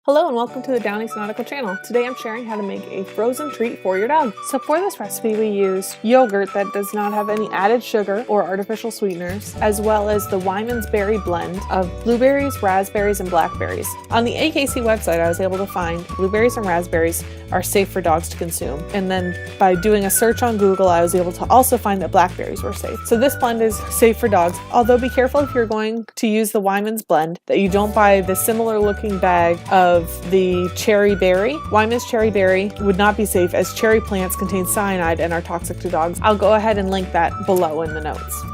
Hello and welcome to the Downey's Nautical channel. Today I'm sharing how to make a frozen treat for your dog. So for this recipe we use yogurt that does not have any added sugar or artificial sweeteners, as well as the Wyman's Berry blend of blueberries, raspberries, and blackberries. On the AKC website I was able to find blueberries and raspberries are safe for dogs to consume. And then by doing a search on Google I was able to also find that blackberries were safe. So this blend is safe for dogs, although be careful if you're going to use the Wyman's blend that you don't buy the similar looking bag of the cherry berry. Wyman's cherry berry would not be safe as cherry plants contain cyanide and are toxic to dogs. I'll go ahead and link that below in the notes.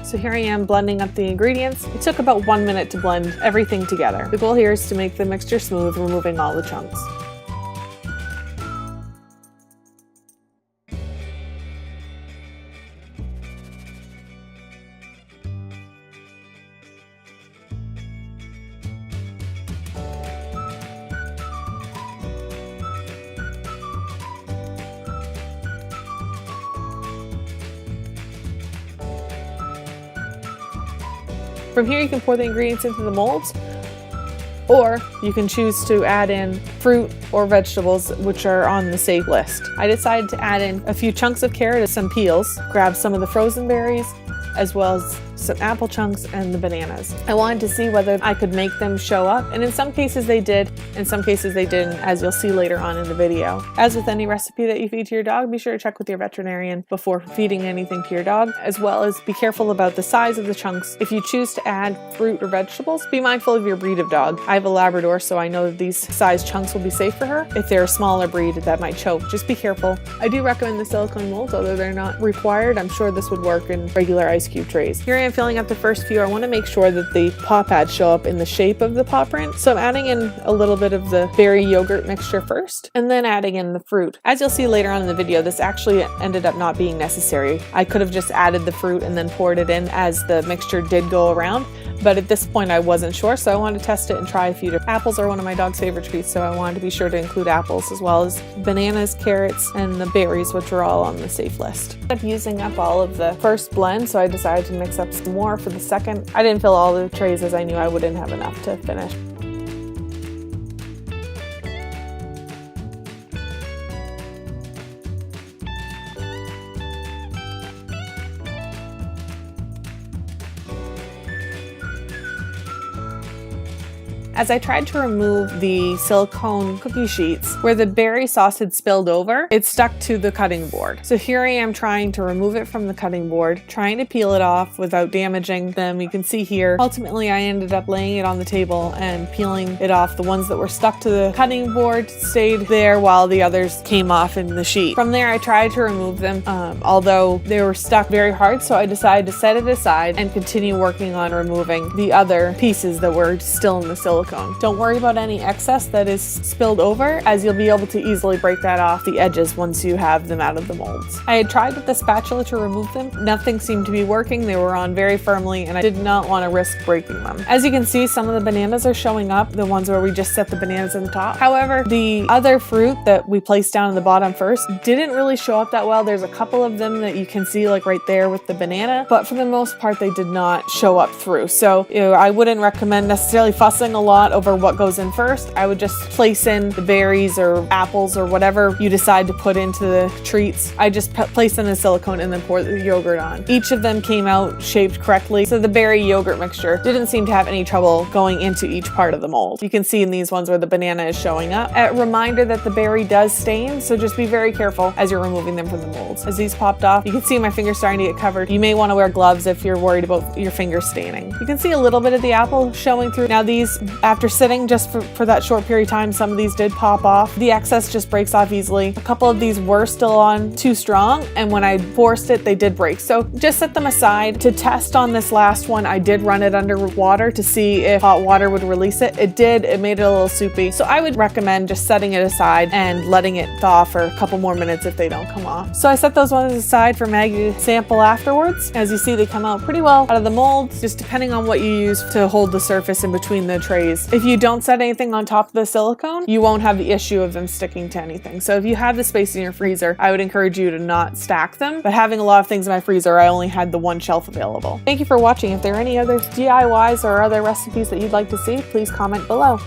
So here I am blending up the ingredients. It took about 1 minute to blend everything together. The goal here is to make the mixture smooth, removing all the chunks. From here you can pour the ingredients into the molds, or you can choose to add in fruit or vegetables which are on the safe list. I decided to add in a few chunks of carrot and some peels, grab some of the frozen berries, as well as some apple chunks and the bananas. I wanted to see whether I could make them show up, and in some cases they did, in some cases they didn't, as you'll see later on in the video. As with any recipe that you feed to your dog, be sure to check with your veterinarian before feeding anything to your dog, as well as be careful about the size of the chunks. If you choose to add fruit or vegetables, be mindful of your breed of dog. I have a Labrador, so I know that these size chunks will be safe for her. If they're a smaller breed, that might choke. Just be careful. I do recommend the silicone molds, although they're not required. I'm sure this would work in regular ice cube trays. Here I am filling up the first few. I want to make sure that the paw pads show up in the shape of the paw print. So I'm adding in a little bit of the berry yogurt mixture first, and then adding in the fruit. As you'll see later on in the video, this actually ended up not being necessary. I could have just added the fruit and then poured it in as the mixture did go around. But at this point I wasn't sure, so I wanted to test it and try a few different. Apples are one of my dog's favorite treats, so I wanted to be sure to include apples, as well as bananas, carrots, and the berries, which are all on the safe list. I ended up using up all of the first blend, so I decided to mix up some more for the second. I didn't fill all the trays as I knew I wouldn't have enough to finish. As I tried to remove the silicone cookie sheets where the berry sauce had spilled over, it stuck to the cutting board. So here I am trying to remove it from the cutting board, trying to peel it off without damaging them. You can see here, ultimately I ended up laying it on the table and peeling it off. The ones that were stuck to the cutting board stayed there while the others came off in the sheet. From there I tried to remove them, although they were stuck very hard, so I decided to set it aside and continue working on removing the other pieces that were still in the silicone. Don't worry about any excess that is spilled over, as you'll be able to easily break that off the edges once you have them out of the molds. I had tried with the spatula to remove them. Nothing seemed to be working. They were on very firmly and I did not want to risk breaking them. As you can see, some of the bananas are showing up, the ones where we just set the bananas on the top. However, the other fruit that we placed down in the bottom first didn't really show up that well. There's a couple of them that you can see like right there with the banana, but for the most part they did not show up through. So I wouldn't recommend necessarily fussing a lot over what goes in first. I would just place in the berries or apples or whatever you decide to put into the treats. I just place in the silicone and then pour the yogurt on. Each of them came out shaped correctly, so the berry yogurt mixture didn't seem to have any trouble going into each part of the mold. You can see in these ones where the banana is showing up. A reminder that the berry does stain, so just be very careful as you're removing them from the molds. As these popped off, you can see my fingers starting to get covered. You may want to wear gloves if you're worried about your fingers staining. You can see a little bit of the apple showing through. Now these After sitting just for that short period of time, some of these did pop off. The excess just breaks off easily. A couple of these were still on too strong, and when I forced it, they did break. So just set them aside. To test on this last one, I did run it under water to see if hot water would release it. It did. It made it a little soupy. So I would recommend just setting it aside and letting it thaw for a couple more minutes if they don't come off. So I set those ones aside for Maggie to sample afterwards. As you see, they come out pretty well out of the molds, just depending on what you use to hold the surface in between the trays. If you don't set anything on top of the silicone, you won't have the issue of them sticking to anything. So if you have the space in your freezer, I would encourage you to not stack them. But having a lot of things in my freezer, I only had the one shelf available. Thank you for watching. If there are any other DIYs or other recipes that you'd like to see, please comment below.